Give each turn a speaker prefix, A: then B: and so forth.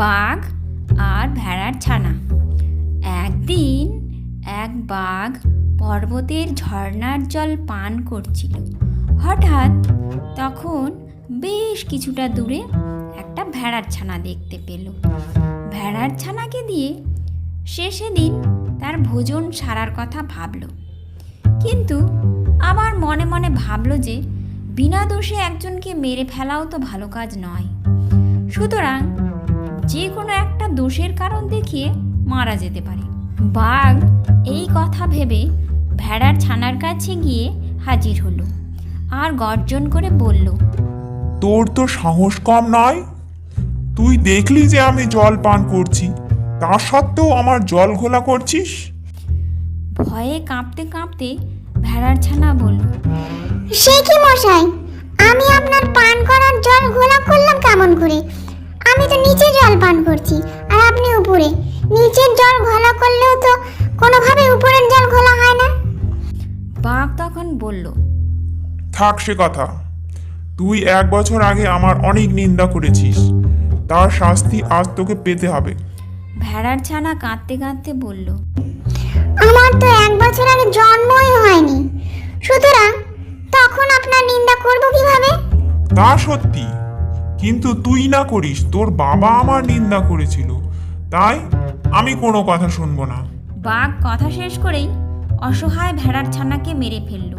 A: বাঘ আর ভেড়ার ছানা। একদিন এক বাঘ পর্বতের ঝর্ণার জল পান করছিল। হঠাৎ তখন বেশ কিছুটা দূরে একটা ভেড়ার ছানা দেখতে পেল। ভেড়ার ছানাকে দিয়ে সে সেদিন তার ভোজন সারার কথা ভাবল, কিন্তু আবার মনে মনে ভাবল যে বিনা দোষে একজনকে মেরে ফেলাও তো ভালো কাজ নয়। সুতরাং যে কোনো একটা দোষের কারণ দেখিয়ে মারা যেতে পারে। বাঘ এই কথা ভেবে ভেড়ার ছানার কাছে গিয়ে হাজির হলো আর গর্জন করে বলল,
B: তোর তো সাহস কম নয়। তুই দেখলি যে আমি জল পান করছি, তা সত্ত্বেও আমার জল ঘোলা করছিস।
A: ভয়ে কাঁপতে কাঁপতে ভেড়ার ছানা বলল,
C: সে কি মশাই, আমি আপনার পান করার জল ঘোলা করলাম কেমন করে? আমি তো নিচে জল পান করছি আর আপনি উপরে। নিচের জল ঘোলা করলেও তো কোনোভাবে উপরের জল ঘোলা হয় না।
A: বাঘ তখন বলল,
B: থাক সে কথা। তুই 1 বছর আগে আমার অনেক নিন্দা করেছিস, তার শাস্তি আজ তোকে পেতে হবে।
A: ভেড়ার ছানা কাঁদতে কাঁদতে বলল,
C: আমার তো 1 বছর আগে জন্মই হয়নি, সুতরাং তখন আপনার নিন্দা করব কিভাবে?
B: তা সত্যি, কিন্তু তুই না করিস, তোর বাবা আমার নিন্দা করেছিল, তাই আমি কোনো কথা শুনবো না।
A: বাঘ কথা শেষ করেই অসহায় ভেড়ার ছানাকে মেরে ফেলল।